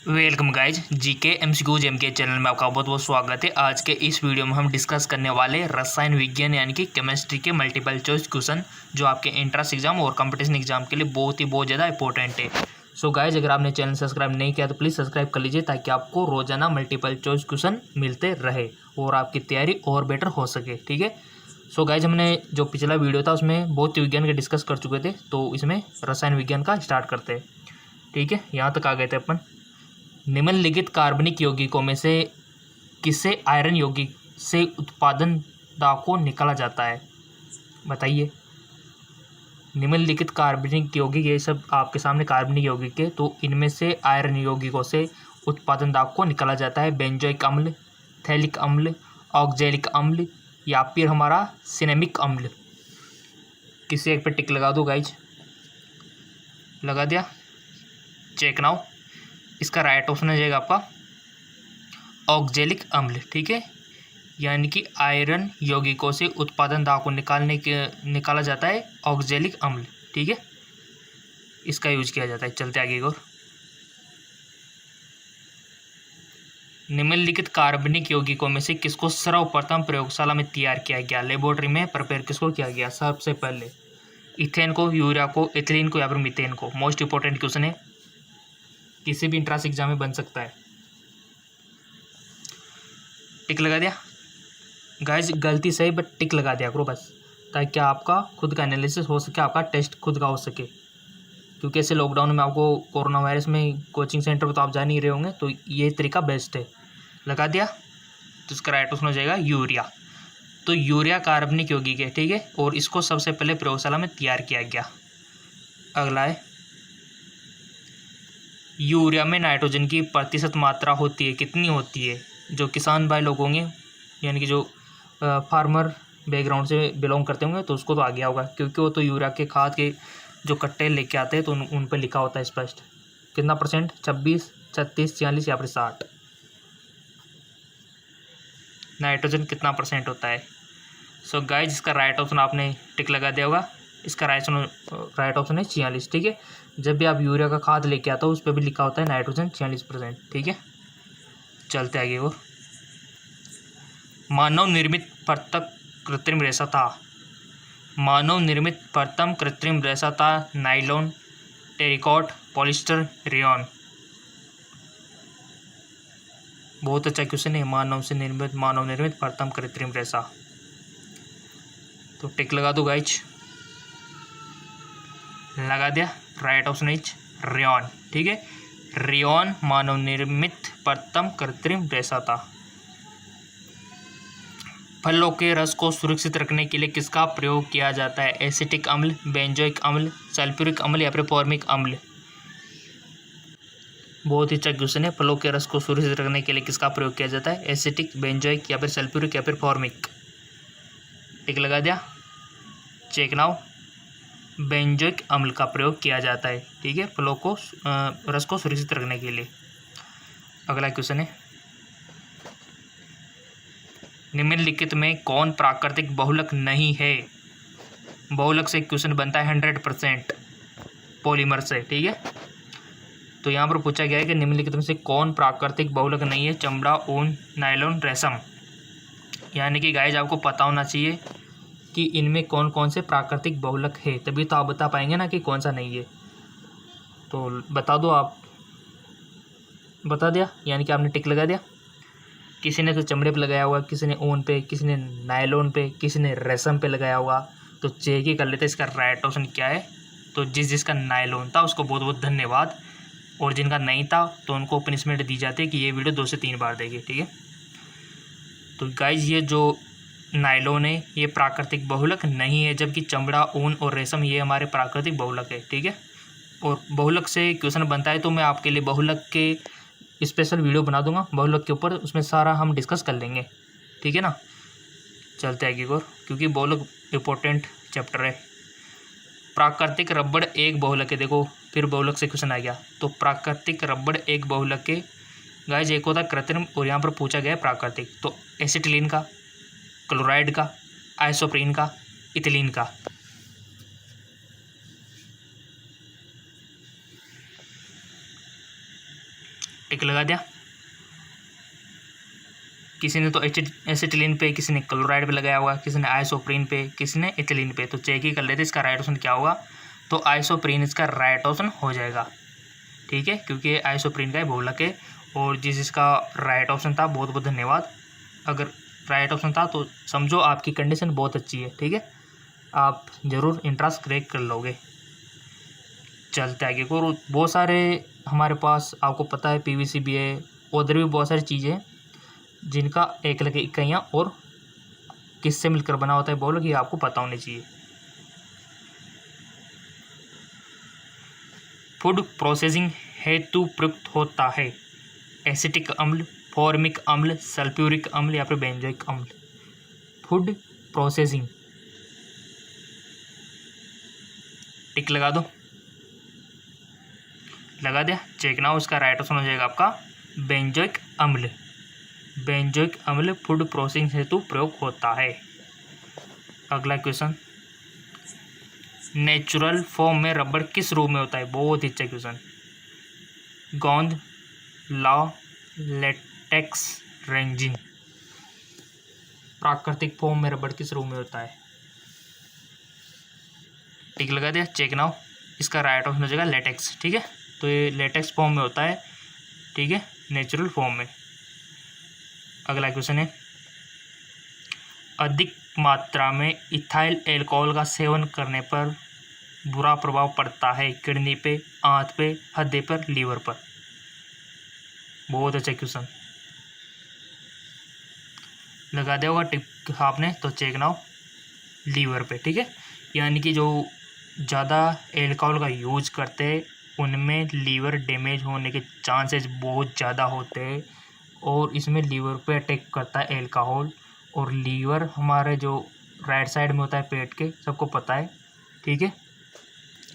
Welcome guys GK MCQ gem के channel में आपका बहुत बहुत स्वागत है। आज के इस वीडियो में हम डिस्कस करने वाले रसायन विज्ञान यानी कि केमिस्ट्री के मल्टीपल चॉइस क्वेश्चन जो आपके एंट्रेंस एग्जाम और कंपटीशन एग्जाम के लिए बहुत ज़्यादा इंपॉर्टेंट है। सो गाइज अगर आपने चैनल सब्सक्राइब नहीं किया तो प्लीज़ सब्सक्राइब कर लीजिए ताकि आपको रोजाना मल्टीपल चॉइस क्वेश्चन मिलते रहे और आपकी तैयारी और बेटर हो सके। ठीक है। सो गाइज हमने जो पिछला वीडियो था उसमें भौत विज्ञान के डिस्कस कर चुके थे, तो इसमें रसायन विज्ञान का स्टार्ट करते हैं। ठीक है, यहाँ तक आ गए थे अपन। निम्नलिखित कार्बनिक यौगिकों में से किसे आयरन यौगिक से उत्पादन दाब को निकाला जाता है, बताइए। निम्नलिखित कार्बनिक यौगिक, ये सब आपके सामने कार्बनिक यौगिक है, तो इनमें से आयरन यौगिकों से उत्पादन दाब को निकाला जाता है बेंजोइक अम्ल, थैलिक अम्ल, ऑक्जेलिक अम्ल या फिर हमारा सिनेमिक अम्ल। किसी एक पे टिक लगा दो गाइज, लगा दिया, चेक नाउ। इसका राइट ऑप्शन हो जाएगा आपका ऑक्जेलिक अम्ल। ठीक है, यानी कि आयरन यौगिकों से उत्पादन दाब को निकाला जाता है ऑक्जेलिक अम्ल। ठीक है, इसका यूज किया जाता है। चलते आगे और निम्नलिखित कार्बनिक यौगिकों में से किसको सर्वप्रथम प्रयोगशाला में तैयार किया गया, लेबोरेटरी में प्रिपेयर किसको किया गया सबसे पहले? इथेन को, यूरिया को, एथिलीन को या फिर मीथेन को? मोस्ट इंपॉर्टेंट क्वेश्चन है, किसी भी इंट्रेंस एग्जाम में बन सकता है। टिक लगा दिया गाइज, गलती सही बट टिक लगा दिया करो बस, ताकि आपका खुद का एनालिसिस हो सके, आपका टेस्ट खुद का हो सके। क्योंकि ऐसे लॉकडाउन में आपको कोरोना वायरस में कोचिंग सेंटर पर तो आप जा नहीं रहे होंगे, तो ये तरीका बेस्ट है। लगा दिया, तो इसका राइट ऑप्शन हो जाएगा यूरिया। तो यूरिया कार्बनिक यौगिक है। ठीक है, और इसको सबसे पहले प्रयोगशाला में तैयार किया गया। अगला है, यूरिया में नाइट्रोजन की प्रतिशत मात्रा होती है, कितनी होती है? जो किसान भाई लोग होंगे, यानी कि जो फार्मर बैकग्राउंड से बिलोंग करते होंगे, तो उसको तो आ गया होगा, क्योंकि वो तो यूरिया के खाद के जो कट्टे लेके आते हैं तो उन पर लिखा होता है स्पष्ट कितना परसेंट, 26, 36, 46 या फिर 60। नाइट्रोजन कितना परसेंट होता है? सो गाइज इसका राइट ऑप्शन आपने टिक लगा दिया होगा। इसका राइट ऑप्शन है 46। ठीक है, जब भी आप यूरिया का खाद लेके आता हो उस पर भी लिखा होता है नाइट्रोजन 46%। ठीक है, चलते आगे और मानव निर्मित प्रथम कृत्रिम रेशा था। मानव निर्मित प्रथम कृत्रिम रेशा था नाइलॉन, टेरिकॉट, पॉलिस्टर, रेयॉन। बहुत अच्छा क्वेश्चन है, मानव निर्मित प्रथम कृत्रिम रेशा। तो टिक लगा दो गाइज, लगा दिया, राइट ऑप्शन इज रेयॉन। ठीक है, रेयॉन मानव निर्मित प्रथम कृत्रिम रेशा था। फलों के रस को सुरक्षित रखने के लिए किसका प्रयोग किया जाता है? एसिटिक अम्ल, बेंजोइक अम्ल, सल्फ्यूरिक अम्ल या फिर फॉर्मिक अम्ल? बहुत ही अच्छा क्वेश्चन है। फलों के रस को सुरक्षित रखने के लिए किसका प्रयोग किया जाता है? एसिटिक, बेंजोइक या फिर सल्फ्यूरिक या फिर फॉर्मिक? टिक लगा दिया, चेक नाउ। बेंजोइक अम्ल का प्रयोग किया जाता है। ठीक है, फलों को रस को सुरक्षित रखने के लिए। अगला क्वेश्चन है, निम्नलिखित में कौन प्राकृतिक बहुलक नहीं है? बहुलक से क्वेश्चन बनता है 100% पॉलीमर से। ठीक है, तो यहाँ पर पूछा गया है कि निम्नलिखित में से कौन प्राकृतिक बहुलक नहीं है? चमड़ा, ऊन, नायलॉन, रेशम। यानी कि गाइज आपको पता होना चाहिए कि इनमें कौन कौन से प्राकृतिक बहुलक है, तभी तो आप बता पाएंगे ना कि कौन सा नहीं है। तो बता दो, आप बता दिया, यानी कि आपने टिक लगा दिया। किसी ने तो चमड़े पे लगाया हुआ, किसी ने ऊन पे, किसी ने नायलॉन पे, किसी ने रेशम पे लगाया हुआ। तो चेक ही कर लेते इसका राइट ऑप्शन क्या है। तो जिसका नायलॉन था उसको बहुत बहुत धन्यवाद, और जिनका नहीं था तो उनको पनिशमेंट दी जाती है कि ये वीडियो 2 से 3 बार देगी। ठीक है, तो गाइज ये जो नायलॉन है ये प्राकृतिक बहुलक नहीं है, जबकि चमड़ा, ऊन और रेशम ये हमारे प्राकृतिक बहुलक है। ठीक है, और बहुलक से क्वेश्चन बनता है तो मैं आपके लिए बहुलक के स्पेशल वीडियो बना दूंगा बहुलक के ऊपर, उसमें सारा हम डिस्कस कर लेंगे। ठीक है ना, चलते आगे और, क्योंकि बहुलक इंपॉर्टेंट चैप्टर है। प्राकृतिक रबड़ एक बहुलक है। देखो फिर बहुलक से क्वेश्चन आ गया, तो प्राकृतिक रबड़ एक बहुलक है गाइज। एक होता है कृत्रिम और यहाँ पर पूछा गया है प्राकृतिक, तो एसिटिलीन का, क्लोराइड का, आइसोप्रीन का, इथिलीन का। टिक लगा दिया। किसी ने तो एसिटिलीन पे, किसी ने क्लोराइड पे लगाया होगा, किसी ने आइसोप्रीन पे, किसी ने इथिलीन पे। तो चेक ही कर लेते इसका राइट ऑप्शन क्या होगा। तो आइसोप्रीन इसका राइट ऑप्शन हो जाएगा, ठीक है, क्योंकि आइसोप्रीन का ही बहुलक है। और जिसका राइट ऑप्शन था बहुत बहुत धन्यवाद। अगर राइट ऑप्शन था तो समझो आपकी कंडीशन बहुत अच्छी है, ठीक है, आप ज़रूर इंट्रांस क्रैक कर लोगे। चलते आगे को। बहुत सारे हमारे पास आपको पता है पीवीसी भी है, उधर भी बहुत सारी चीज़ें हैं जिनका एक लगे इकाइयाँ और किससे मिलकर बना होता है बोलो कि आपको पता होनी चाहिए। फूड प्रोसेसिंग हेतु प्रयुक्त होता है एसिटिक अम्ल, फॉर्मिक अम्ल, सल्फ्यूरिक अम्ल या फिर बेंजोइक अम्ल। फूड प्रोसेसिंग टिक लगा दो। लगा दिया, चेक ना हो। इसका राइट ऑप्शन हो जाएगा आपका बेंजोइक अम्ल। बेंजोइक अम्ल फूड प्रोसेसिंग हेतु प्रयोग होता है। अगला क्वेश्चन, नेचुरल फॉर्म में रबड़ किस रूप में होता है। बहुत ही अच्छा क्वेश्चन। गोंद, लॉ, लेटेक्स, रेंजिन। प्राकृतिक फॉर्म में रबड़ किस रूप में होता है। टिक लगा दिया, चेक ना हो। इसका राइट ऑप्शन हो जाएगा लेटेक्स, ठीक है। तो ये लेटेक्स फॉर्म में होता है, ठीक है, नेचुरल फॉर्म में। अगला क्वेश्चन है, अधिक मात्रा में इथाइल एल्कोहल का सेवन करने पर बुरा प्रभाव पड़ता है किडनी पे, आंत पे, हृदय पर, लीवर पर। बहुत अच्छा क्वेश्चन। लगा दिया होगा टिक आपने, तो चेक ना हो लीवर पे, ठीक है। यानी कि जो ज़्यादा एल्कोहल का यूज करते हैं उनमें लीवर डैमेज होने के चांसेस बहुत ज़्यादा होते हैं। और इसमें लीवर पे अटैक करता है एल्कोहल। और लीवर हमारे जो राइट साइड में होता है पेट के, सबको पता है, ठीक है।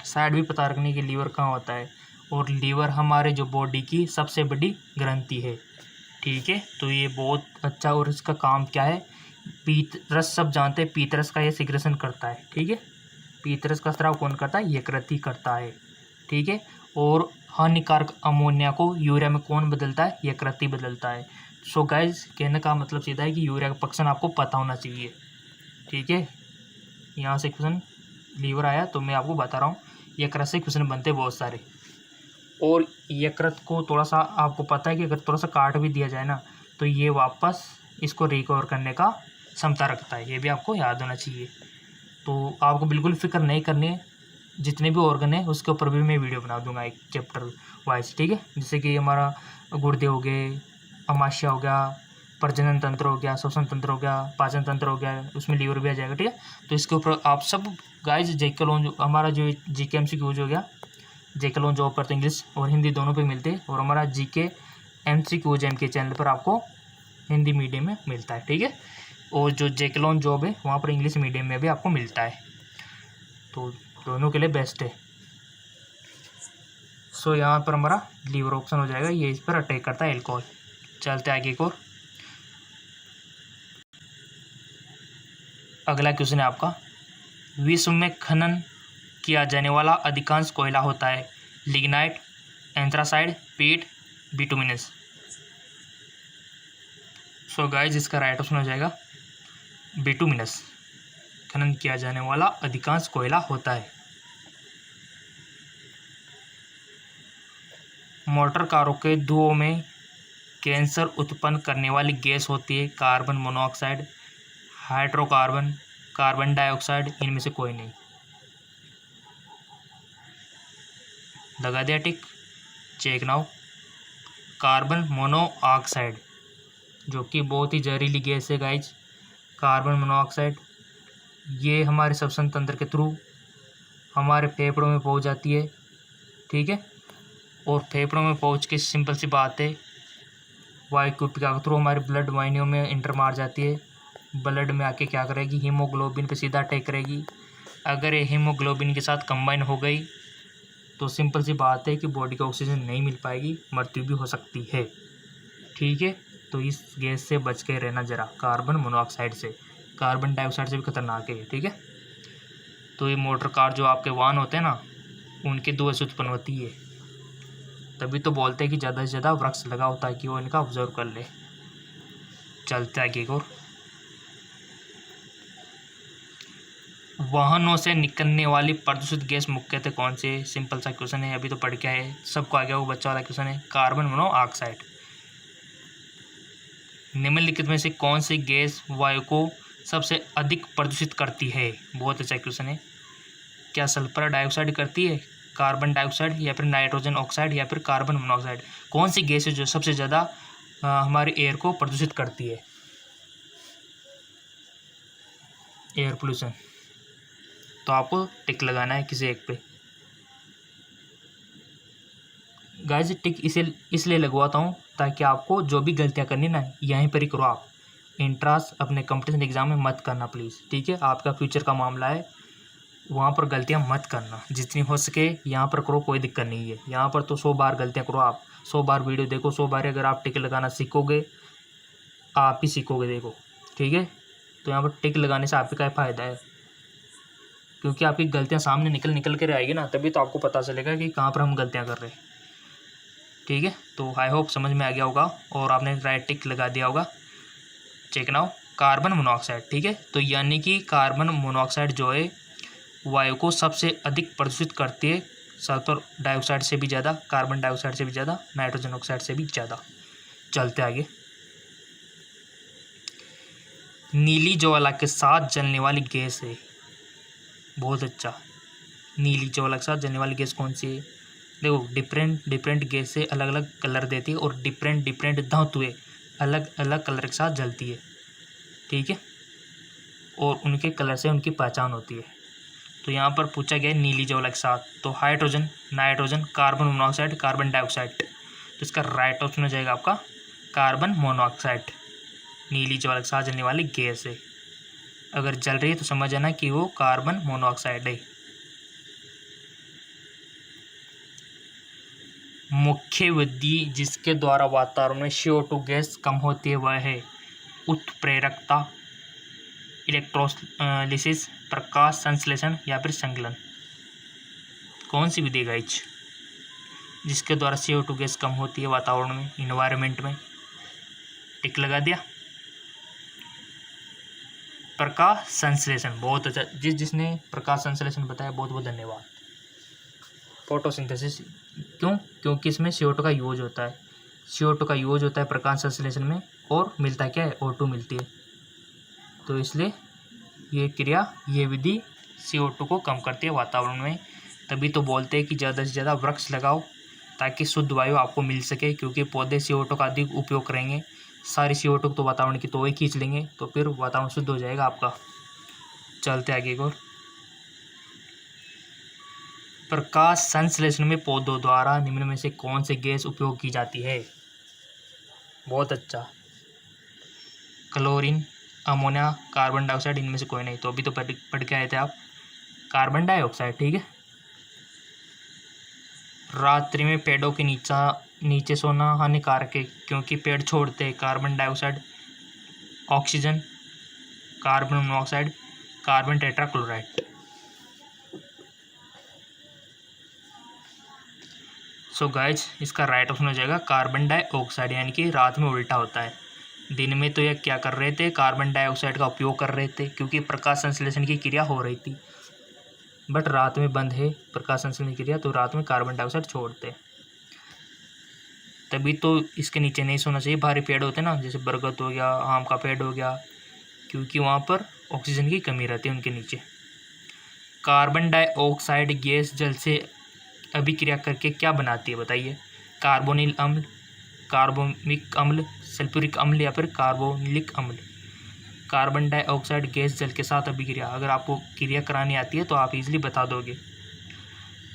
साइड भी पता रखने की लीवर कहाँ होता है। और लीवर हमारे जो बॉडी की सबसे बड़ी ग्रंथि है, ठीक है। तो ये बहुत अच्छा। और इसका काम क्या है, पीत रस, सब जानते हैं पीत रस का ये सिक्रेशन करता है, ठीक है। पीत रस का स्राव कौन करता है, यकृत करता है, ठीक है। और हानिकारक अमोनिया को यूरिया में कौन बदलता है, यकृत बदलता है। सो गाइज, कहने का मतलब सीधा है कि यूरिया का फंक्शन आपको पता होना चाहिए, ठीक है। यहाँ से क्वेश्चन लीवर आया तो मैं आपको बता रहा हूँ, यकृत से क्वेश्चन बनते हैं बहुत सारे। और यकृत को थोड़ा सा आपको पता है कि अगर थोड़ा सा काट भी दिया जाए ना तो ये वापस इसको रिकवर करने का क्षमता रखता है, ये भी आपको याद होना चाहिए। तो आपको बिल्कुल फिक्र नहीं करनी है, जितने भी ऑर्गन है उसके ऊपर भी मैं वीडियो बना दूंगा एक चैप्टर वाइज, ठीक है। जैसे कि हमारा गुर्दे हो गए, अमाशय हो गया, प्रजनन तंत्र हो गया, श्वसन तंत्र हो गया, पाचन तंत्र हो गया, उसमें लीवर भी आ जाएगा, ठीक है। तो इसके ऊपर आप सब गाइज जेके लोन, हमारा जो जीके एमसीक्यूज हो गया, जेके लोन जॉब पर तो इंग्लिश और हिंदी दोनों पे मिलते हैं। और हमारा जीके एमसीक्यूज एम के चैनल पर आपको हिंदी मीडियम में मिलता है, ठीक है। और जो जेके लोन जॉब है वहाँ पर इंग्लिश मीडियम में भी आपको मिलता है, तो दोनों के लिए बेस्ट है। सो यहाँ पर हमारा लीवर ऑप्शन हो जाएगा, ये इस पर अटैक करता है एल्कोहल। चलते आगे को। अगला क्वेश्चन है आपका, विश्व में खनन किया जाने वाला अधिकांश कोयला होता है लिग्नाइट, एंथ्रासाइड, पीट, बिटुमिनस। सो गाइज, इसका राइट ऑप्शन हो जाएगा बिटुमिनस। खनन किया जाने वाला अधिकांश कोयला होता है। मोटर कारों के धुओं में कैंसर उत्पन्न करने वाली गैस होती है carbon monoxide, hydrocarbon, carbon dioxide, इनमें से कोई नहीं। लगा दिया टिक, चेक नाउ। कार्बन मोनोऑक्साइड, जो कि बहुत ही जहरीली गैस है गाइज, कार्बन मोनोऑक्साइड। ये हमारे श्वसन तंत्र के थ्रू हमारे फेफड़ों में पहुंच जाती है, ठीक है। और फेफड़ों में पहुंच के सिंपल सी बात है, वायुकुपिका के थ्रू हमारे ब्लड वाहिनियों में इंटर मार जाती है। ब्लड में आके क्या करेगी, हीमोग्लोबिन पे सीधा अटैक करेगी। अगर ये हीमोग्लोबिन के साथ कंबाइन हो गई तो सिंपल सी बात है कि बॉडी को ऑक्सीजन नहीं मिल पाएगी, मृत्यु भी हो सकती है, ठीक है। तो इस गैस से बच के रहना जरा, कार्बन मोनोऑक्साइड से। कार्बन डाइऑक्साइड से भी खतरनाक है, ठीक है। तो ये मोटर कार जो आपके वाहन होते हैं ना, उनके धुएं से उत्पन्न होती है। तभी तो बोलते हैं कि ज़्यादा से ज़्यादा वृक्ष लगाओ ताकि वो इनका ऑब्जर्व कर ले। चलते आगे एक और। वाहनों से निकलने वाली प्रदूषित गैस मुख्यतः कौन से? सिंपल सा क्वेश्चन है, अभी तो पढ़ के आए, सबको आ गया वो बच्चा वाला क्वेश्चन है। Carbon monoxide. निम्नलिखित में से कौन सी गैस वायु को सबसे अधिक प्रदूषित करती है? बहुत अच्छा क्वेश्चन है। क्या सल्फर डाइऑक्साइड करती है, कार्बन डाइऑक्साइड, या फिर नाइट्रोजन ऑक्साइड, या फिर कार्बन मोनोऑक्साइड? कौन सी गैस है जो सबसे ज़्यादा हमारे एयर को प्रदूषित करती है? Air pollution. तो आपको टिक लगाना है किसी एक पे। गाइस टिक इसलिए लगवाता हूँ ताकि आपको जो भी गलतियाँ करनी ना यहीं पर ही करो आप। इंट्रांस अपने कंपटीशन एग्जाम में मत करना प्लीज़, ठीक है? आपका फ्यूचर का मामला है, वहाँ पर गलतियाँ मत करना। जितनी हो सके यहाँ पर करो, कोई दिक्कत नहीं है। यहाँ पर तो 100 बार गलतियाँ करो आप, 100 बार वीडियो देखो, 100 बार अगर आप टिक लगाना सीखोगे आप ही सीखोगे, देखो, ठीक है? तो यहाँ पर टिक लगाने से आपका क्या फ़ायदा है? क्योंकि आपकी गलतियाँ सामने निकल कर आएगी ना, तभी तो आपको पता चलेगा कि कहाँ पर हम गलतियाँ कर रहे हैं, ठीक है? तो आई होप समझ में आ गया होगा और आपने राइट टिक लगा दिया होगा। Check now. कार्बन मोनोऑक्साइड, ठीक है? तो यानी कि कार्बन मोनोऑक्साइड जो है वायु को सबसे अधिक प्रदूषित करती है, सल्फर डाइऑक्साइड से भी ज़्यादा, कार्बन डाइऑक्साइड से भी ज़्यादा, नाइट्रोजन ऑक्साइड से भी ज़्यादा। चलते आगे। नीली ज्वाला के साथ जलने वाली गैस है। बहुत अच्छा। नीली ज्वाला के साथ जलने वाली गैस कौन सी है? देखो, डिफरेंट गैस से अलग अलग कलर देती है और डिफरेंट धातुएं अलग अलग कलर के साथ जलती है, ठीक है? और उनके कलर से उनकी पहचान होती है। तो यहाँ पर पूछा गया है नीली ज्वाला के साथ, तो hydrogen, nitrogen, carbon monoxide, carbon dioxide. तो इसका राइट ऑप्शन हो जाएगा आपका कार्बन मोनोऑक्साइड। नीली ज्वाला के साथ जलने वाली गैस है, अगर जल रही है तो समझ आना कि वो कार्बन मोनोऑक्साइड है। मुख्य विधि जिसके द्वारा वातावरण में CO2 गैस कम होती है वह है उत्प्रेरकता, इलेक्ट्रोलिसिस, प्रकाश संश्लेषण, या फिर संकलन। कौन सी विधि गाइज जिसके द्वारा CO2 गैस कम होती है वातावरण में, इन्वायरमेंट में? टिक लगा दिया। प्रकाश संश्लेषण। बहुत अच्छा, जिसने प्रकाश संश्लेषण बताया बहुत बहुत धन्यवाद। फोटोसिंथेसिस। क्यों? क्योंकि इसमें CO2 का यूज होता है, CO2 का यूज होता है प्रकाश संश्लेषण में, और मिलता क्या है? O2 मिलती है। तो इसलिए ये विधि CO2 को कम करती है वातावरण में। तभी तो बोलते हैं कि ज़्यादा से ज़्यादा वृक्ष लगाओ ताकि शुद्ध वायु आपको मिल सके, क्योंकि पौधे CO2 का अधिक उपयोग करेंगे, सारी CO2 तो वातावरण की तो वही खींच लेंगे, तो फिर वातावरण शुद्ध हो जाएगा आपका। चलते आगे एक और। प्रकाश संश्लेषण में पौधों द्वारा निम्न में से कौन सी गैस उपयोग की जाती है? बहुत अच्छा। क्लोरीन, अमोनिया, कार्बन डाइऑक्साइड, इनमें से कोई नहीं। तो अभी तो पढ़ के आए थे आप, कार्बन डाइऑक्साइड, ठीक है? रात्रि में पेड़ों के नीचे सोना हानिकारक है क्योंकि पेड़ छोड़ते हैं carbon dioxide, oxygen, carbon monoxide, carbon tetrachloride. So guys इसका राइट ऑप्शन हो जाएगा कार्बन डाइऑक्साइड, यानी कि रात में उल्टा होता है। दिन में तो यह क्या कर रहे थे? कार्बन डाइऑक्साइड का उपयोग कर रहे थे क्योंकि प्रकाश संश्लेषण की क्रिया हो रही थी, बट रात में बंद है प्रकाश संश्लेषण की क्रिया, तो रात में कार्बन डाइऑक्साइड छोड़ते। तभी तो इसके नीचे नहीं सोना चाहिए, भारी पेड़ होते हैं ना, जैसे बरगद हो गया, आम का पेड़ हो गया, क्योंकि वहाँ पर ऑक्सीजन की कमी रहती है उनके नीचे। कार्बन डाइऑक्साइड गैस जल से अभिक्रिया करके क्या बनाती है बताइए? कार्बोनिल अम्ल, कार्बोमिक अम्ल, सल्फ्यूरिक अम्ल, या फिर कार्बोनिलिक अम्ल। कार्बन डाइऑक्साइड गैस जल के साथ अभिक्रिया, अगर आपको क्रिया करानी आती है तो आप इजीली बता दोगे।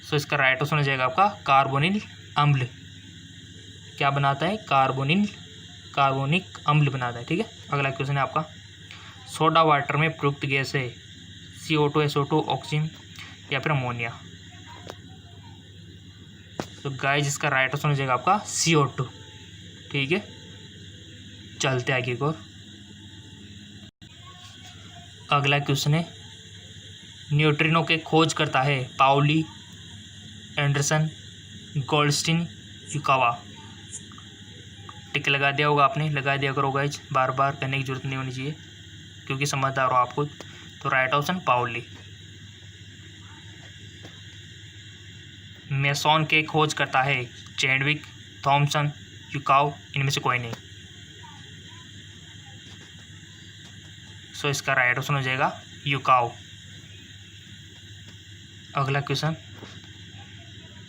सो इसका राइट ऑप्शन हो जाएगा आपका कार्बोनिल अम्ल। क्या बनाता है? कार्बोनिक अम्ल बनाता है, ठीक है? अगला क्वेश्चन है आपका, सोडा वाटर में प्रयुक्त गैस है CO2, SO2, ऑक्सीजन, या फिर अमोनिया। तो गाइस इसका राइट ऑप्शन हो जाएगा आपका CO2, ठीक है? चलते आगे को। अगला क्वेश्चन है, न्यूट्रिनो के खोज करता है पाउली, एंडरसन, गोल्डस्टीन, युकावा। टिक लगा दिया होगा आपने, लगा दिया करो गाइज, बार बार करने की जरूरत नहीं होनी चाहिए क्योंकि समझदार हो आप खुद। तो राइट ऑप्शन पाउली। मेसॉन के खोज करता है चैडविक, थॉमसन, युकाव, इनमें से कोई नहीं। सो इसका राइट ऑप्शन हो जाएगा युकाव। अगला क्वेश्चन,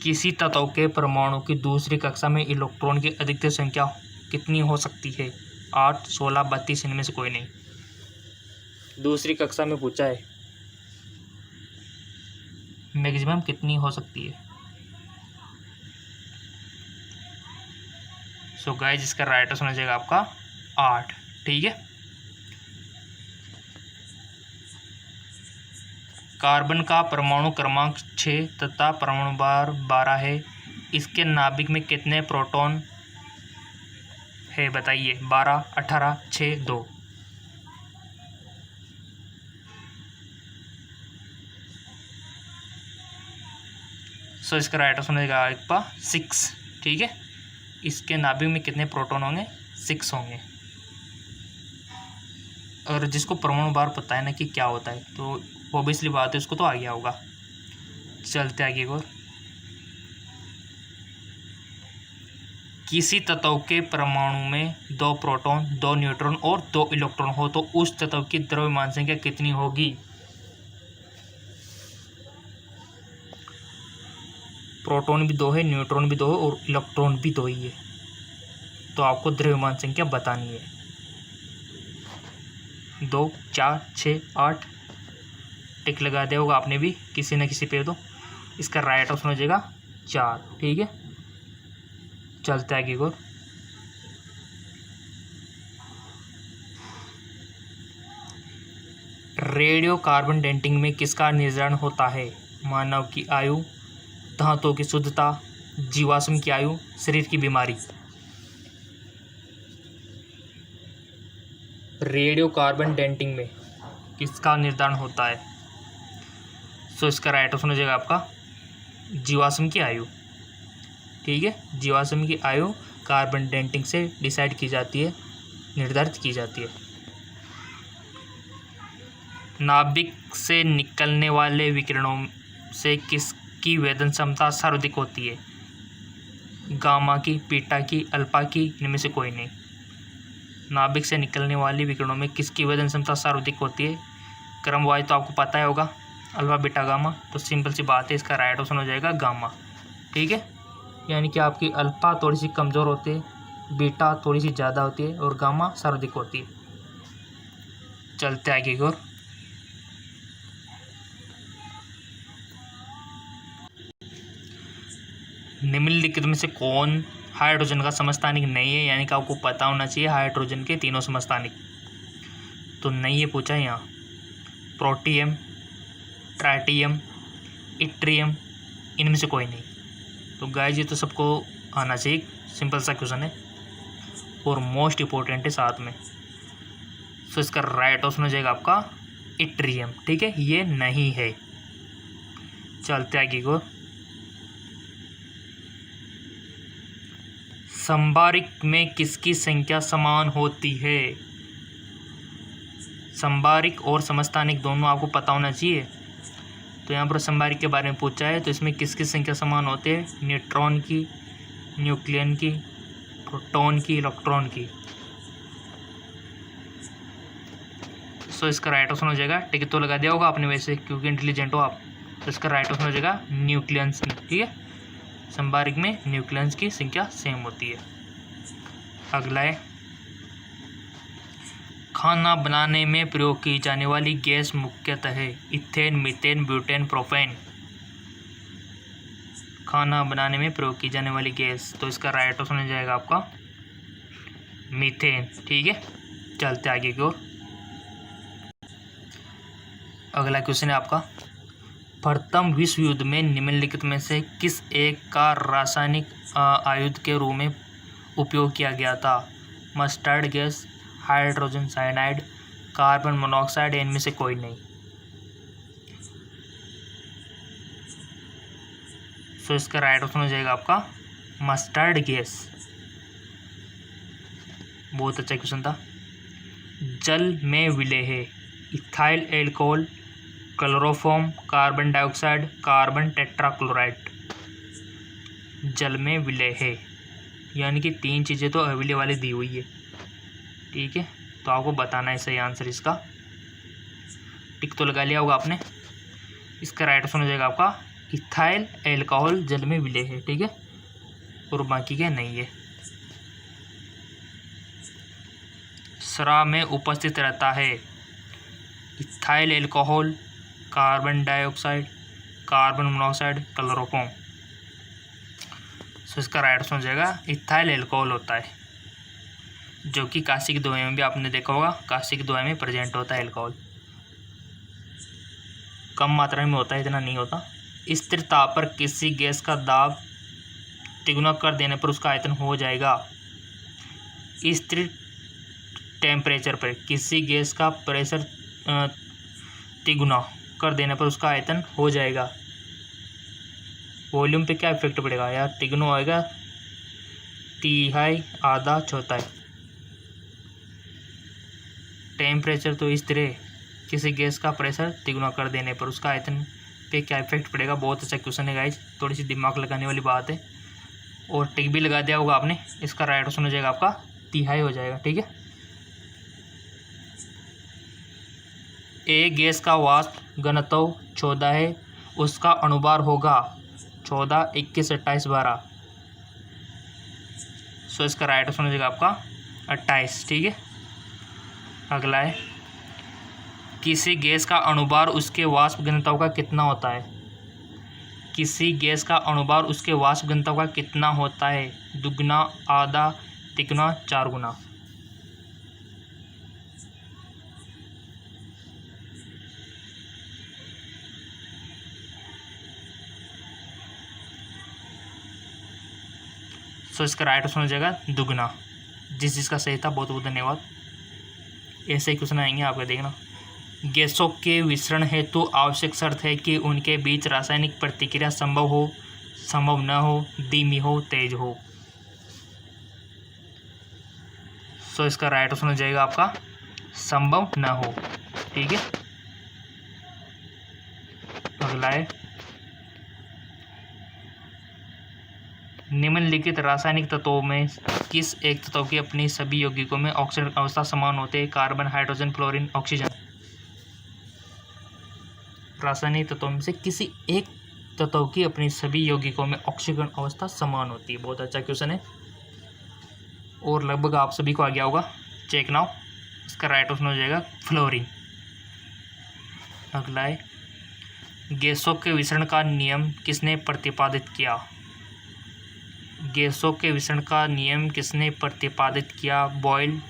किसी तत्व के परमाणु की दूसरी कक्षा में इलेक्ट्रॉन की अधिकतम संख्या कितनी हो सकती है? 8, 16, 32, इनमें से कोई नहीं। दूसरी कक्षा में पूछा है मैक्सिमम कितनी हो सकती है। सो गाइस इसका राइट आंसर हो जाएगा आपका 8। ठीक है। कार्बन का परमाणु क्रमांक 6 तथा परमाणु भार 12 है। इसके नाभिक में कितने प्रोटॉन है बताइए? 12, 18, 6, 2। सो इसका राइट आंसर हो जाएगा आपका 6। ठीक है। इसके नाभिक में कितने प्रोटॉन होंगे? 6 होंगे। और जिसको परमाणु भार पता है ना कि क्या होता है तो ऑब्वियसली बात है उसको तो आ गया होगा। चलते आगे और, किसी तत्व के परमाणु में 2 प्रोटॉन, 2 न्यूट्रॉन और 2 इलेक्ट्रॉन हो तो उस तत्व की द्रव्यमान संख्या कितनी होगी? प्रोटॉन भी 2 है, न्यूट्रॉन भी 2 है और इलेक्ट्रॉन भी 2 ही है, तो आपको द्रव्यमान संख्या बतानी है। 2, 4, 6, 8। टिक लगा दिया होगा आपने भी किसी न किसी पे। तो इसका राइट ऑप्शन हो जाएगा 4। ठीक है। चलते आगे और, रेडियो कार्बन डेटिंग में किसका निर्धारण होता है? मानव की आयु, धातुओं की शुद्धता, जीवाश्म की आयु, शरीर की बीमारी। रेडियो कार्बन डेटिंग में किसका निर्धारण होता है? सो इसका राइट ऑप्शन हो जाएगा आपका जीवाश्म की आयु। ठीक है। जीवाश्म की आयु कार्बन डेटिंग से डिसाइड की जाती है, निर्धारित की जाती है। नाभिक से निकलने वाले विकिरणों से किसकी वेदन क्षमता सर्वाधिक होती है? गामा की, बीटा की, अल्फा की, इनमें से कोई नहीं। नाभिक से निकलने वाली विकिरणों में किसकी वेदन क्षमता सर्वाधिक होती है? क्रम वाइज तो आपको पता ही होगा, अल्फा, बीटा, गामा। तो सिंपल सी बात है, इसका राइट ऑप्शन हो जाएगा गामा। ठीक है। यानी कि आपकी अल्फा थोड़ी सी कमज़ोर होती है, बीटा थोड़ी सी ज़्यादा होती है और गामा सर्वाधिक होती है। चलते आगे की ओर, निम्नलिखित में से कौन हाइड्रोजन का समस्थानिक नहीं है? यानी कि आपको पता होना चाहिए हाइड्रोजन के तीनों समस्थानिक। तो नहीं ये पूछा है यहाँ, प्रोटियम, ट्राइटियम, इट्रियम, इनमें से कोई नहीं। तो गाइस ये तो सबको आना चाहिए, सिंपल सा क्वेश्चन है और मोस्ट इम्पोर्टेंट है साथ में। सो इसका राइट ऑप्शन हो जाएगा आपका इट्रियम। ठीक है, ये नहीं है। चलते आगे को, संभारिक में किसकी संख्या समान होती है? संभारिक और समस्थानिक दोनों आपको पता होना चाहिए। तो यहाँ पर संभारिक के बारे में पूछा है, तो इसमें किसकी संख्या समान होती है? न्यूट्रॉन की, न्यूक्लियन की, प्रोटॉन की, इलेक्ट्रॉन की। सो इसका राइट ऑप्शन हो जाएगा, टिक तो लगा दिया होगा आपने वैसे क्योंकि इंटेलिजेंट हो आप। तो इसका राइट ऑप्शन हो जाएगा न्यूक्लियंस की। ठीक है, संभारिक में न्यूक्लियंस की संख्या सेम होती है। अगला है, खाना बनाने में प्रयोग की जाने वाली गैस मुख्यतः है इथेन, मीथेन, ब्यूटेन, प्रोपेन। खाना बनाने में प्रयोग की जाने वाली गैस, तो इसका राइट ऑप्शन हो जाएगा आपका मीथेन। ठीक है, चलते आगे की ओर। अगला क्वेश्चन है आपका, प्रथम विश्व युद्ध में निम्नलिखित में से किस एक का रासायनिक आयुध के रूप में उपयोग किया गया था? Mustard gas, hydrogen cyanide, carbon monoxide, इनमें से कोई नहीं। सो इसका राइट ऑप्शन हो जाएगा आपका मस्टर्ड गैस, बहुत अच्छा क्वेश्चन था। जल में विलय है, ethyl alcohol, chloroform, carbon dioxide, carbon tetrachloride. जल में विलय है यानी कि 3 चीज़ें तो अविलय वाली दी हुई है, ठीक है। तो आपको बताना है सही आंसर इसका। टिक तो लगा लिया होगा आपने। इसका राइट ऑप्शन हो जाएगा आपका इथाइल एल्कोहल जल में विलय है, ठीक है, और बाकी के नहीं है। शराब में उपस्थित रहता है ethyl alcohol, carbon dioxide, carbon monoxide, chloroform. So इसका राइट ऑप्शन हो जाएगा इथाइल एल्कोहल होता है, जो कि काशी की दवाई में भी आपने देखा होगा, काशी की दवाई में प्रेजेंट होता है एल्कोहल। कम मात्रा में होता है, इतना नहीं होता। स्थिर ताप पर किसी गैस का दाब तिगुना कर देने पर उसका आयतन हो जाएगा। स्थिर टेम्परेचर पर किसी गैस का प्रेशर तिगुना कर देने पर उसका आयतन हो जाएगा। वॉल्यूम पे क्या इफेक्ट पड़ेगा यार, तिगुना होएगा, तिहाई, आधा, चौथाई। टेम्परेचर तो स्थिर है, किसी गैस का प्रेशर तिगुना कर देने पर उसका आयतन पे क्या इफेक्ट पड़ेगा। बहुत अच्छा क्वेश्चन है गाइज, थोड़ी सी दिमाग लगाने वाली बात है, और टिक भी लगा दिया होगा आपने। इसका राइट ऑप्शन हो जाएगा आपका तिहाई हो जाएगा, ठीक है। एक गैस का वाष्प घनत्व 14 है, उसका अणुभार होगा 14, 21, 28, 12। सो इसका राइट ऑप्शन हो जाएगा आपका 28, ठीक है। अगला है, किसी गैस का अणुभार उसके वाष्प घनत्व का कितना होता है। किसी गैस का अणुभार उसके वाष्प घनत्व का कितना होता है, दुगुना, आधा, तिगुना, 4 गुना। सो इसका राइट ऑप्शन हो जाएगा दुगुना। जिसका सही था बहुत बहुत धन्यवाद। ऐसे ही क्वेश्चन आएंगे आपका, देखना। गैसों के विसरण हेतु आवश्यक शर्त है कि उनके बीच रासायनिक प्रतिक्रिया संभव हो, संभव न हो, धीमी हो, तेज हो। सो इसका राइट ऑप्शन हो जाएगा आपका संभव न हो, ठीक है। अगला है, निम्नलिखित रासायनिक तत्वों में किस एक तत्व की अपनी सभी यौगिकों में ऑक्सीजन अवस्था समान होते हैं। Carbon, hydrogen, fluorine, oxygen. रासायनिक तत्वों में से किसी एक तत्व की अपनी सभी यौगिकों में ऑक्सीजन अवस्था समान होती है। बहुत अच्छा क्वेश्चन है और लगभग आप सभी को आ गया होगा। Check now. इसका राइट ऑप्शन हो जाएगा फ्लोरीन। अगला है, गैसों के विसरण का नियम किसने प्रतिपादित किया। गैसों के विसरण का नियम किसने प्रतिपादित किया। बॉयल,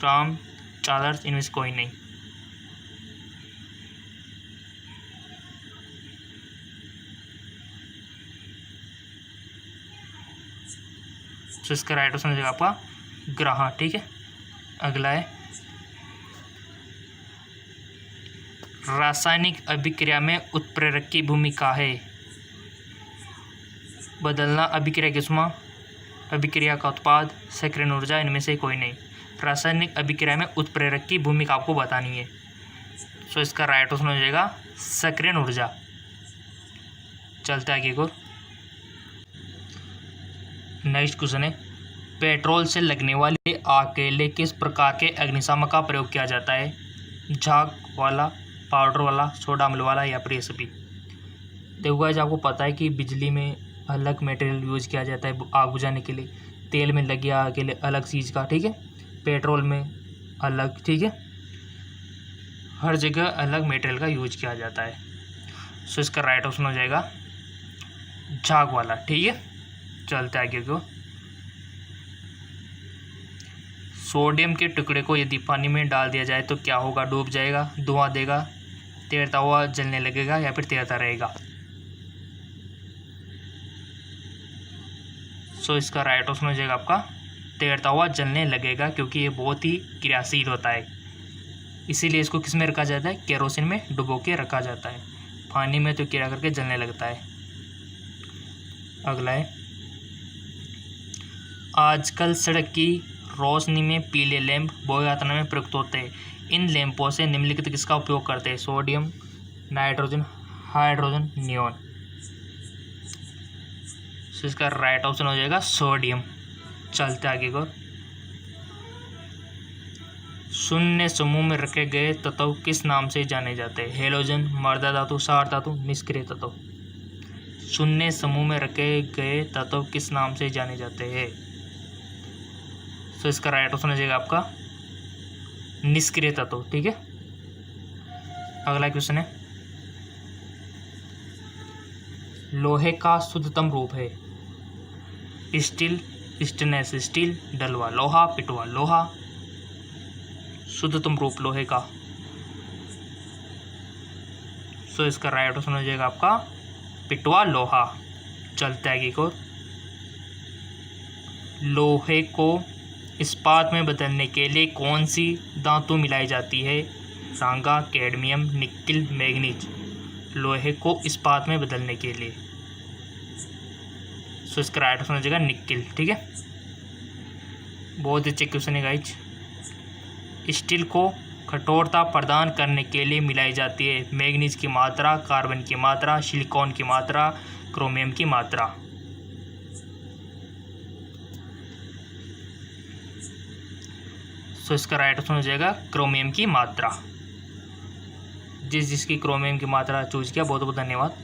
राम, चार्ल्स, इनमें से कोई नहीं। तो इसका राइट ऑप्शन हो जाएगा आपका ग्राहम, ठीक है। अगला है, रासायनिक अभिक्रिया में उत्प्रेरक की भूमिका है। बदलना, अभिक्रिया की उष्मा, अभिक्रिया का उत्पाद, सक्रियण ऊर्जा, इनमें से कोई नहीं। रासायनिक अभिक्रिया में उत्प्रेरक की भूमिका आपको बतानी है। सो इसका राइट ऑप्शन हो जाएगा सक्रियण ऊर्जा। चलते आगे को। नेक्स्ट क्वेश्चन है, पेट्रोल से लगने वाले आग के लिए किस प्रकार के अग्निशामक का प्रयोग किया जाता है। झाग वाला, पाउडर वाला, सोडा अम्ल वाला, या फिर ये सभी। देखो गाइस, आपको पता है कि बिजली में अलग मटेरियल यूज किया जाता है आग बुझाने के लिए, तेल में लगी आग के लिए अलग चीज़ का, ठीक है, पेट्रोल में अलग, ठीक है, हर जगह अलग मटेरियल का यूज किया जाता है। सो इसका राइट ऑप्शन हो जाएगा झाग वाला, ठीक है। चलते आगे को। सोडियम के टुकड़े को यदि पानी में डाल दिया जाए तो क्या होगा। डूब जाएगा, धुआं देगा, तैरता हुआ जलने लगेगा, या फिर तैरता रहेगा। सो इसका राइट ऑप्शन हो जाएगा आपका तैरता हुआ जलने लगेगा, क्योंकि ये बहुत ही क्रियाशील होता है, इसीलिए इसको किस में रखा जाता है, केरोसिन में डुबो के रखा जाता है। पानी में तो क्रिया करके जलने लगता है। अगला है, आजकल सड़क की रोशनी में पीले लैंप बोई यात्रा में प्रयुक्त होते हैं। इन लैंपों से निम्नलिखित किसका उपयोग करते हैं? Sodium, nitrogen, hydrogen, neon. तो इसका राइट ऑप्शन हो जाएगा सोडियम। चलते आगे को। शून्य समूह में रखे गए तत्व किस नाम से जाने जाते हैं? हेलोजन, मर्दा धातु, सार धातु, निष्क्रिय तत्व। शून्य समूह में रखे गए तत्व किस नाम से जाने जाते हैं? तो इसका राइट ऑप्शन हो जाएगा आपका निष्क्रिय तत्व। ठीक है, अगला क्वेश्चन है, लोहे का शुद्धतम रूप है? स्टील, स्टेनलेस स्टील, डलवा लोहा, पिटवा लोहा। शुद्धतम रूप लोहे का, तो इसका राइट ऑप्शन हो जाएगा आपका पिटवा लोहा। चलते आगे को। लोहे को इस्पात में बदलने के लिए कौन सी धातु मिलाई जाती है? तांगा, कैडमियम, निकिल, मैग्नीज। लोहे को इस्पात में बदलने के लिए, सो इसका राइट ऑप्शन हो जाएगा निकिल। ठीक है, बहुत अच्छे क्वेश्चन है गाइज। स्टील को कठोरता प्रदान करने के लिए मिलाई जाती है मैग्नीज की मात्रा, कार्बन की मात्रा, सिलिकॉन की मात्रा, क्रोमियम की मात्रा। सो इसका राइट ऑप्शन हो जाएगा क्रोमियम की मात्रा। जिसकी क्रोमियम की मात्रा चूज किया, बहुत बहुत धन्यवाद।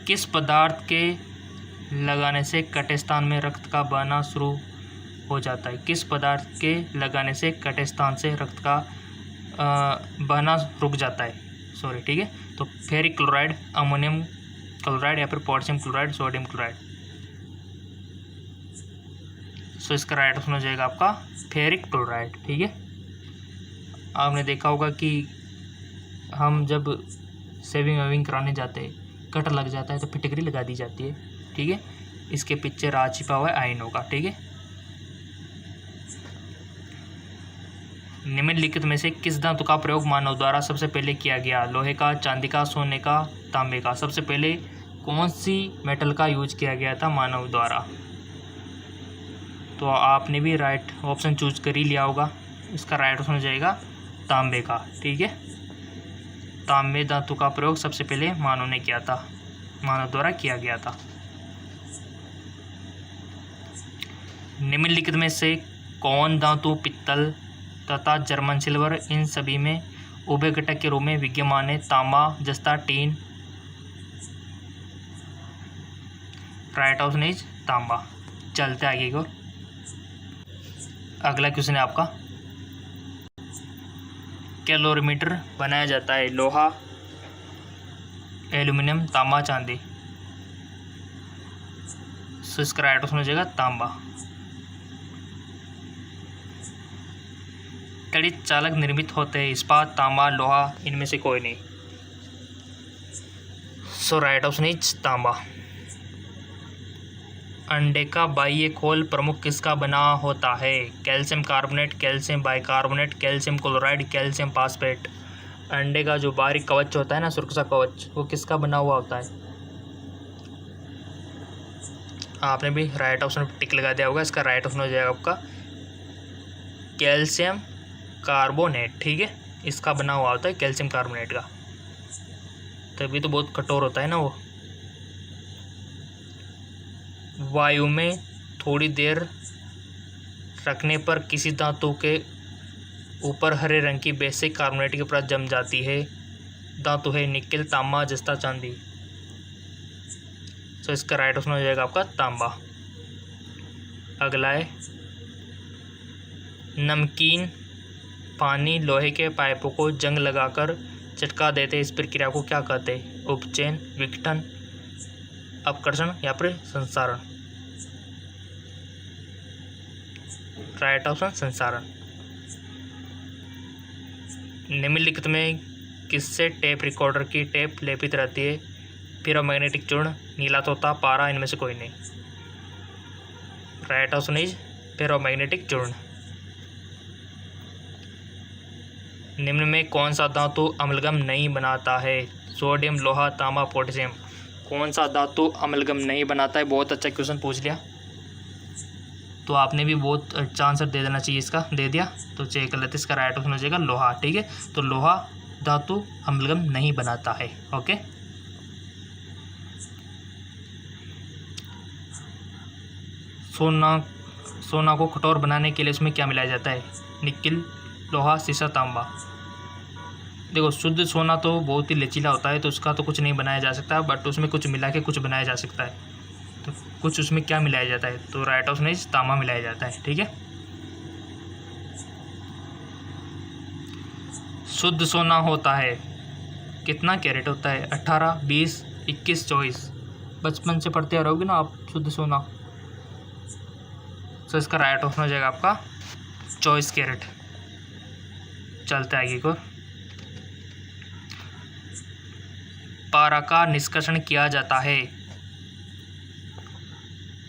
किस पदार्थ के लगाने से कटे स्थान में रक्त का बहना शुरू हो जाता है? किस पदार्थ के लगाने से कटे स्थान से रक्त का बहना रुक जाता है? सॉरी, ठीक है। तो फेरिक क्लोराइड, अमोनियम क्लोराइड या फिर पोटेशियम क्लोराइड, सोडियम क्लोराइड। सो इसका राइट ऑप्शन हो जाएगा आपका फेरिक क्लोराइड। ठीक है, आपने देखा होगा कि हम जब सेविंग वेविंग कराने जाते हैं, कट लग जाता है तो फिटकरी लगा दी जाती है। ठीक है, इसके पीछे राज छिपा हुआ है आयनों का। ठीक है, निम्नलिखित में से किस धातु का प्रयोग मानव द्वारा सबसे पहले किया गया? लोहे का, चांदी का, सोने का, तांबे का। सबसे पहले कौन सी मेटल का यूज किया गया था मानव द्वारा? तो आपने भी राइट ऑप्शन चूज कर ही लिया होगा। इसका राइट ऑप्शन हो जाएगा तांबे का। ठीक है, तांबे धातु का प्रयोग सबसे पहले मानव ने किया था, मानव द्वारा किया गया था। निम्नलिखित में से कौन धातु पित्तल तथा जर्मन सिल्वर इन सभी में उभय घटक के रूप में विद्यमान है? तांबा, जस्ता, टीन। राइट ऑप्शन इज तांबा। चलते आगे को। अगला क्वेश्चन है आपका, कैलोरीमीटर बनाया जाता है? लोहा, एल्यूमिनियम, तांबा, चांदी। सो इसका राइट ऑप्शन हो जाएगा तांबा। तड़ित चालक निर्मित होते हैं? इस्पात, तांबा, लोहा, इनमें से कोई नहीं। सो राइट ऑप्शन इज तांबा। अंडे का बाह्य खोल प्रमुख किसका बना होता है? Calcium carbonate, calcium bicarbonate, calcium chloride, calcium phosphate. अंडे का जो बाहरी कवच होता है ना, सुरक्षा कवच, वो किसका बना हुआ होता है? आपने भी राइट ऑप्शन पर टिक लगा दिया होगा। इसका राइट ऑप्शन हो जाएगा आपका कैल्शियम कार्बोनेट। ठीक है, इसका बना हुआ होता है कैल्शियम कार्बोनेट का, तभी तो बहुत कठोर होता है ना वो। वायु में थोड़ी देर रखने पर किसी धातु के ऊपर हरे रंग की बेसिक कार्बोनेट की परत जम जाती है। धातु है निकिल, तांबा, जस्ता, चांदी। तो इसका राइट ऑप्शन हो जाएगा आपका तांबा। अगला है, नमकीन पानी लोहे के पाइपों को जंग लगाकर चटका देते, इस प्रक्रिया को क्या कहते हैं? उपचयन, विघटन, अपकर्षण या फिर संसारण। Right option संसारण। निम्नलिखित में किससे टेप रिकॉर्डर की टेप लेपित रहती है? फेरोमैग्नेटिक चूर्ण, नीला तोता, पारा, इनमें से कोई नहीं। राइट ऑप्शन इज फेरोमैग्नेटिक चूर्ण। निम्न में कौन सा धातु अम्लगम नहीं बनाता है? सोडियम, लोहा, तांबा, पोटेशियम। कौन सा धातु अमलगम नहीं बनाता है? बहुत अच्छा क्वेश्चन पूछ लिया, तो आपने भी बहुत अच्छा आंसर दे देना चाहिए इसका, दे दिया तो चेक कर लेते। इसका राइट ऑप्शन हो जाएगा लोहा। ठीक है, तो लोहा धातु अमलगम नहीं बनाता है। ओके, सोना को कठोर बनाने के लिए उसमें क्या मिलाया जाता है? निकिल, लोहा, सीसा, तांबा। देखो शुद्ध सोना तो बहुत ही लचीला होता है, तो उसका तो कुछ नहीं बनाया जा सकता, बट उसमें कुछ मिला के कुछ बनाया जा सकता है। तो कुछ उसमें क्या मिलाया जाता है? तो राइट ऑप्शन इज तांबा मिलाया जाता है। ठीक है, शुद्ध सोना होता है कितना कैरेट होता है? 18, 20, 21, 24। बचपन से पढ़ते आ रहोगे ना आप शुद्ध सोना। तो इसका राइट ऑप्शन हो जाएगा आपका 24 कैरेट। चलते आगे को। पारा का निष्कर्षण किया जाता है।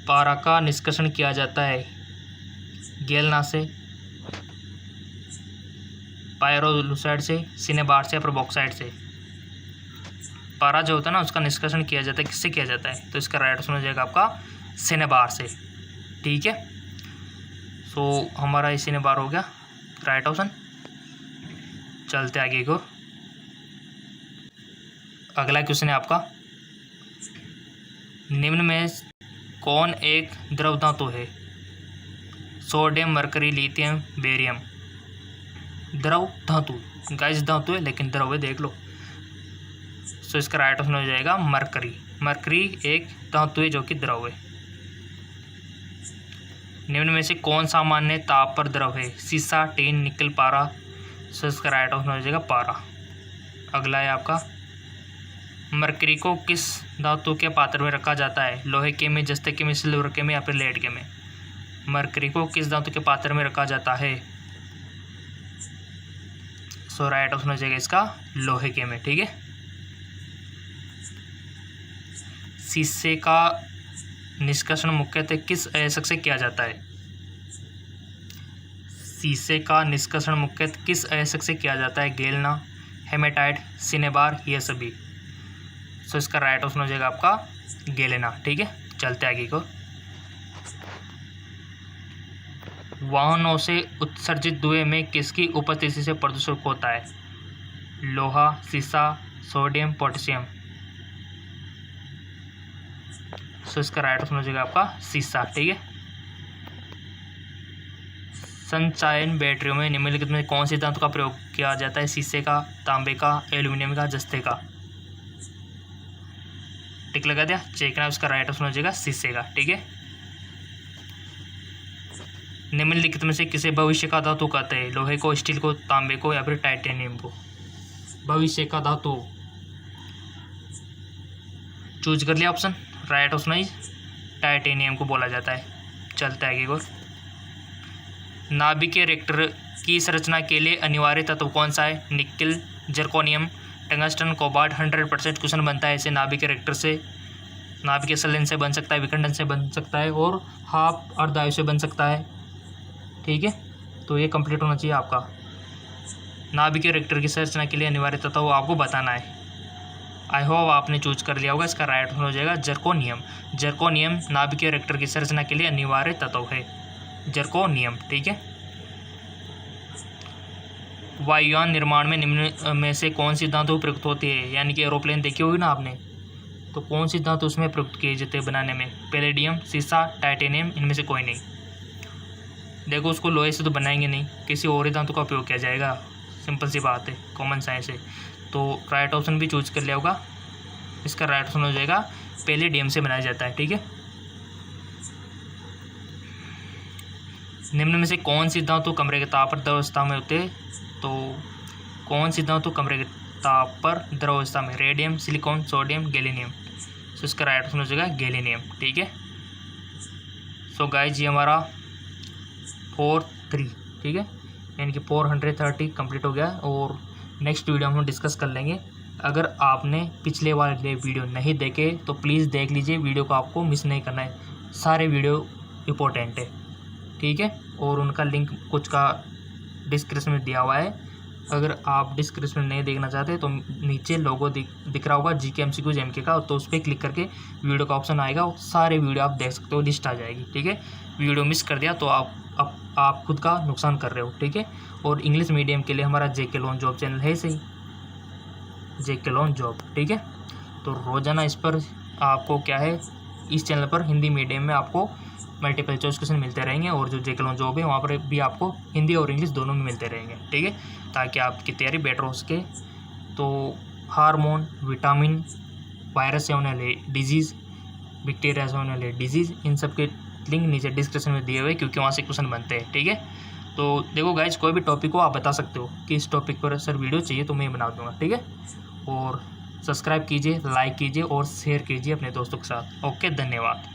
पारा का निष्कर्षण किया जाता है गेलना से, पायरोलुसाइड से, सिनेबार से, प्रोबॉक्साइड से। पारा जो होता है ना उसका निष्कर्षण किया जाता है, किससे किया जाता है? तो इसका राइट ऑप्शन हो जाएगा आपका सिनेबार से। ठीक है, सो हमारा ये सिनेबार हो गया राइट ऑप्शन। चलते आगे को। अगला क्वेश्चन है आपका, निम्न में कौन एक द्रव धातु है? Sodium, mercury, lithium, barium. द्रव धातु, गाइस धातु है लेकिन द्रव है, देख लो। सो इसका राइट ऑप्शन हो जाएगा मरकरी। मरकरी एक धातु है जो कि द्रव है। निम्न में से कौन सामान्य ताप पर द्रव है? सीसा, टीन, निकल, पारा। सो इसका राइट ऑप्शन हो जाएगा पारा। अगला है आपका, मरकरी को किस धातु के पात्र में रखा जाता है? लोहे के में, जस्ते के में, सिल्वर के में या फिर लेड के में? मरकरी को किस धातु के पात्र में रखा जाता है? सो राइट ऑप्शन हो जाएगा इसका लोहे के में। ठीक है, शीशे का निष्कर्षण मुख्यतः किस अयस्क से किया जाता है? शीशे का निष्कर्षण मुख्यतः किस अयस्क से किया जाता है? गेलना, हेमेटाइट, सिनेबार, ये सभी। सो इसका राइट ऑप्शन हो जाएगा आपका गेलेना। ठीक है, चलते आगे को। वाहनों से उत्सर्जित धुएं में किसकी उपस्थिति से प्रदूषण होता है? लोहा, सीसा, सोडियम, पोटेशियम। सो इसका राइट ऑप्शन हो जाएगा आपका सीसा। ठीक है, संचायन बैटरियों में निम्नलिखित में कौन सी धातु का प्रयोग किया जाता है? शीशे का, तांबे का, एल्यूमिनियम का, जस्ते का। टिक लगा दिया, चेक ना। उसका राइट ऑप्शन हो जाएगा शीशे का। ठीक है, निम्नलिखित में से किसे भविष्य का धातु कहते हैं? लोहे को, स्टील को, तांबे को या फिर टाइटेनियम को? भविष्य का धातु चूज कर लिया ऑप्शन। राइट ऑप्शन है टाइटेनियम को बोला जाता है। चलते आगे को। नाभिकीय रिएक्टर की संरचना के लिए अनिवार्य तत्व कौन सा है? Nickel, zirconium, tungsten, cobalt. 100% question बनता है ऐसे नाभिकीय रिएक्टर से। नाभिकीय संलयन से बन सकता है, विखंडन से बन सकता है और हाफ अर्धवायु से बन सकता है। ठीक है, तो ये कंप्लीट होना चाहिए आपका। नाभिकीय रिएक्टर की संरचना के लिए अनिवार्य तत्व आपको बताना है। आई होप आपने चूज कर लिया होगा। इसका राइट हो जाएगा जर्कोनियम। जर्कोनियम नाभिकीय रिएक्टर की संरचना के लिए अनिवार्य तत्व है, जर्कोनियम। ठीक है, वायुयान निर्माण में निम्न में से कौन सी धातु प्रयुक्त होती है? यानी कि एरोप्लेन देखी होगी ना आपने, तो कौन सी धातु उसमें प्रयुक्त किए जाते हैं बनाने में? पैलेडियम, सीसा, टाइटेनियम, इनमें से कोई नहीं। देखो उसको लोहे से तो बनाएंगे नहीं, किसी और ही धातु का उपयोग किया जाएगा। सिंपल सी बात है, कॉमन साइंस है। तो राइट ऑप्शन भी चूज कर लिया होगा। इसका राइट ऑप्शन हो जाएगा पैलेडियम से बनाया जाता है। ठीक है, निम्न में से कौन सी धातु कमरे के ताप पर द्रव अवस्था में होते हैं? तो कौन सी धातु कमरे के ताप पर द्रव अवस्था में? Radium, silicon, sodium, gallium. So इसका राइट ऑप्शन हो जाएगा गैलीनियम। ठीक है, सो गाइज ये हमारा 4-3, ठीक है, यानी कि 430 कंप्लीट हो गया। और नेक्स्ट वीडियो हम डिस्कस कर लेंगे। अगर आपने पिछले वाले वीडियो नहीं देखे तो प्लीज़ देख लीजिए, वीडियो को आपको मिस नहीं करना है, सारे वीडियो इंपॉर्टेंट है। ठीक है, और उनका लिंक कुछ का डिस्क्रिप्शन में दिया हुआ है, अगर आप डिस्क्रिप्शन नहीं देखना चाहते तो नीचे लोगो दिख रहा होगा GK MCQ MK का, तो उस पर क्लिक करके वीडियो का ऑप्शन आएगा और सारे वीडियो आप देख सकते हो, लिस्ट आ जाएगी। ठीक है, वीडियो मिस कर दिया तो आप खुद का नुकसान कर रहे हो। ठीक है, और इंग्लिश मीडियम के लिए हमारा JK लॉन जॉब चैनल है सही, JK लॉन जॉब। ठीक है, तो रोज़ाना इस पर आपको क्या है, इस चैनल पर हिंदी मीडियम में आपको मल्टीपल चॉइस क्वेश्चन मिलते रहेंगे, और जो JK लॉन जॉब है वहाँ पर भी आपको हिंदी और इंग्लिश दोनों में मिलते रहेंगे। ठीक है, ताकि आपकी तैयारी बेटर हो सके। तो हार्मोन, विटामिन, वायरस से होने वाले डिजीज़, बैक्टीरिया से होने वाले डिजीज़, इन सब के लिंक नीचे डिस्क्रिप्शन में दिए हुए, क्योंकि वहाँ से क्वेश्चन बनते हैं। ठीक है, तो देखो गाइज, कोई भी टॉपिक को आप बता सकते हो कि इस टॉपिक पर सर वीडियो चाहिए तो मैं बना दूँगा। ठीक है, और सब्सक्राइब कीजिए, लाइक कीजिए और शेयर कीजिए अपने दोस्तों के साथ। ओके, धन्यवाद।